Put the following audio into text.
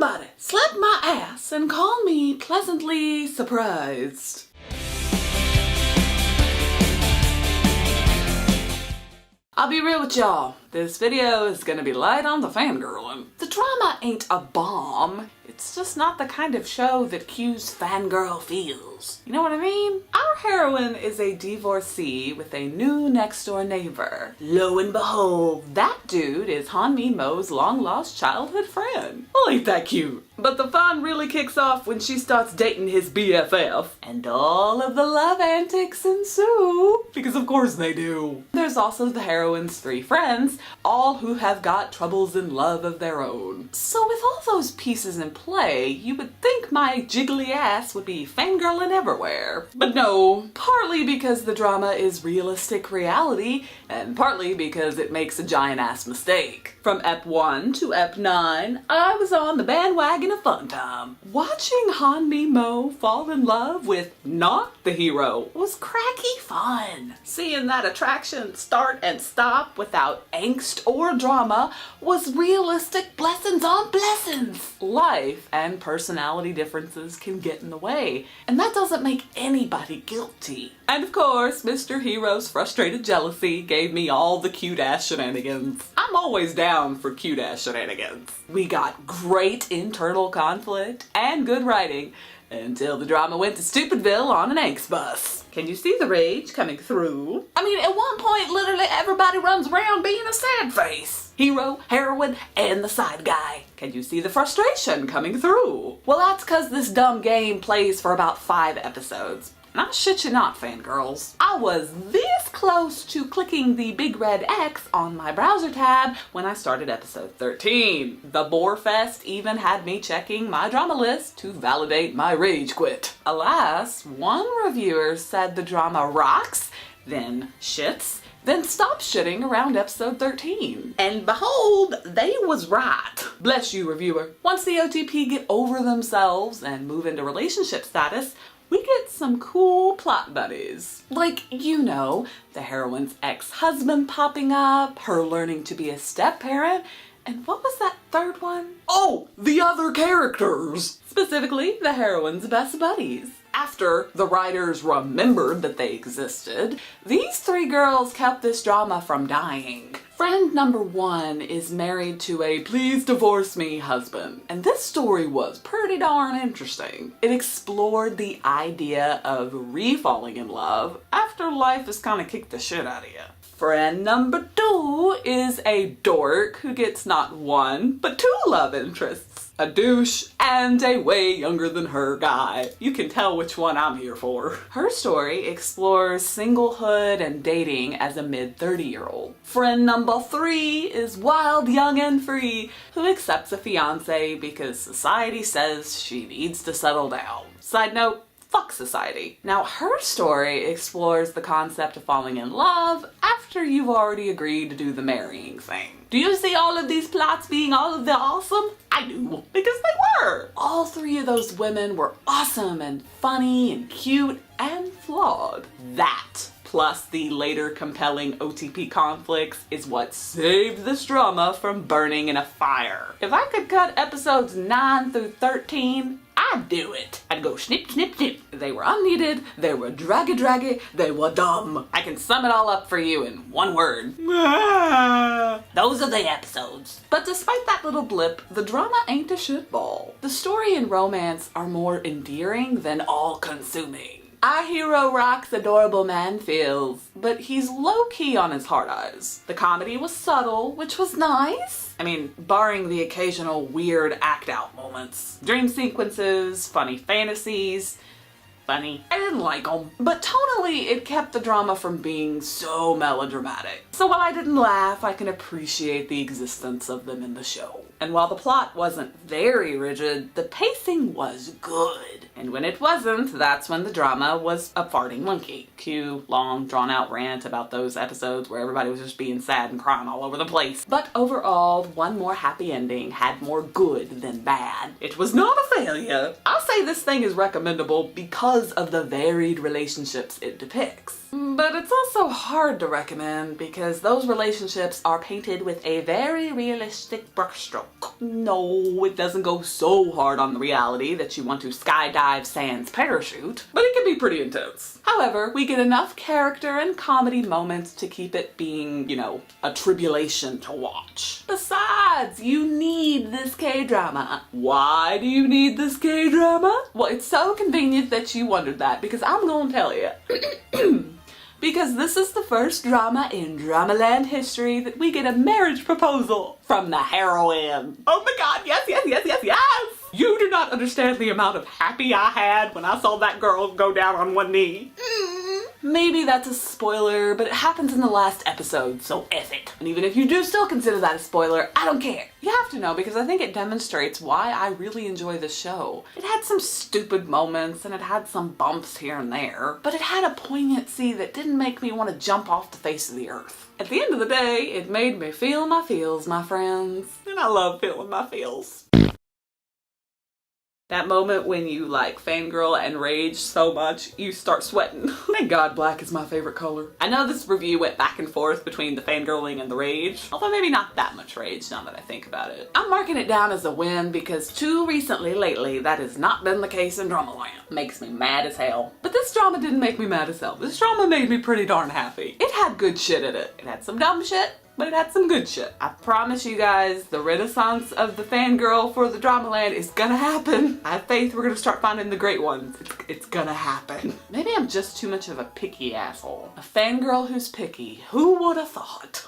Somebody slap my ass and call me pleasantly surprised. I'll be real with y'all. This video is gonna be light on the fangirling. The drama ain't a bomb. It's just not the kind of show that cues fangirl feels. You know what I mean? Our heroine is a divorcee with a new next door neighbor. Lo and behold, that dude is Hanmi Mo's long lost childhood friend. Well, ain't that cute? But the fun really kicks off when she starts dating his BFF. And all of the love antics ensue. Because of course they do. There's also the heroine's three friends, all who have got troubles in love of their own. So with all those pieces in play, you would think my jiggly ass would be fangirling everywhere. But no, partly because the drama is realistic reality, and partly because it makes a giant ass mistake. From Ep 1 to Ep 9, I was on the bandwagon of fun time. Watching Hanmi Mo fall in love with not the hero was cracky fun. Seeing that attraction start and stop without angst or drama was realistic blessings on blessings. Life and personality differences can get in the way, and that doesn't make anybody guilty. And of course, Mr. Hero's frustrated jealousy gave me all the cute ass shenanigans. I'm always down for cute ass shenanigans. We got great internal conflict and good writing until the drama went to Stupidville on an angst bus. Can you see the rage coming through? I mean, at one point, literally everybody runs around being a sad face. Hero, heroine, and the side guy. Can you see the frustration coming through? Well, that's because this dumb game plays for about 5 episodes. And I shit you not, fangirls. I was this close to clicking the big red X on my browser tab when I started episode 13. The bore fest even had me checking my drama list to validate my rage quit. Alas, one reviewer said the drama rocks, then shits, then stops shitting around episode 13. And behold, they was right. Bless you, reviewer. Once the OTP get over themselves and move into relationship status, we get some cool plot buddies. Like, you know, the heroine's ex-husband popping up, her learning to be a step-parent, and what was that third one? Oh, the other characters! Specifically, the heroine's best buddies. After the writers remembered that they existed, these 3 girls kept this drama from dying. Friend number 1 is married to a please divorce me husband, and this story was pretty darn interesting. It explored the idea of re-falling in love after life has kind of kicked the shit out of you. Friend number 2 is a dork who gets not 1, but 2 love interests. A douche and a way younger than her guy. You can tell which one I'm here for. Her story explores singlehood and dating as a mid-30-year-old. Friend number 3 is wild, young, and free, who accepts a fiance because society says she needs to settle down. Side note, fuck society. Now, her story explores the concept of falling in love after you've already agreed to do the marrying thing. Do you see all of these plots being all of the awesome? I do, because they were. All 3 of those women were awesome and funny and cute and flawed. That, plus the later compelling OTP conflicts, is what saved this drama from burning in a fire. If I could cut episodes 9 through 13, I'd do it. I'd go snip, snip, snip. They were unneeded, they were draggy, they were dumb. I can sum it all up for you in one word. Those are the episodes. But despite that little blip, the drama ain't a shitball. The story and romance are more endearing than all-consuming. Our hero rocks adorable man feels, but he's low-key on his hard eyes. The comedy was subtle, which was nice. I mean, barring the occasional weird act-out moments. Dream sequences, funny fantasies. Funny. I didn't like them. But tonally, it kept the drama from being so melodramatic. So while I didn't laugh, I can appreciate the existence of them in the show. And while the plot wasn't very rigid, the pacing was good. And when it wasn't, that's when the drama was a farting monkey. Cue long, drawn-out rant about those episodes where everybody was just being sad and crying all over the place. But overall, one more happy ending had more good than bad. It was not a failure. I'll say this thing is recommendable because of the varied relationships it depicts. But it's also hard to recommend because those relationships are painted with a very realistic brushstroke. No, it doesn't go so hard on the reality that you want to skydive sans parachute, but it can be pretty intense. However, we get enough character and comedy moments to keep it being, you know, a tribulation to watch. Besides, you need this K-drama. Why do you need this K-drama? Well, it's so convenient that you wondered that, because I'm gonna tell you. Because this is the first drama in Dramaland history that we get a marriage proposal from the heroine. Oh my god, yes, yes, yes, yes, yes! You do not understand the amount of happy I had when I saw that girl go down on one knee. Maybe that's a spoiler, but it happens in the last episode, so F it. And even if you do still consider that a spoiler, I don't care. You have to know, because I think it demonstrates why I really enjoy this show. It had some stupid moments, and it had some bumps here and there, but it had a poignancy that didn't make me want to jump off the face of the earth. At the end of the day, it made me feel my feels, my friends. And I love feeling my feels. That moment when you like fangirl and rage so much, you start sweating. Thank God black is my favorite color. I know this review went back and forth between the fangirling and the rage, although maybe not that much rage now that I think about it. I'm marking it down as a win because too recently lately that has not been the case in Dramaland. Makes me mad as hell. But this drama didn't make me mad as hell. This drama made me pretty darn happy. It had good shit in it. It had some dumb shit, but it had some good shit. I promise you guys, the renaissance of the fangirl for the Dramaland is gonna happen. I have faith we're gonna start finding the great ones. It's gonna happen. Maybe I'm just too much of a picky asshole. A fangirl who's picky. Who would have thought?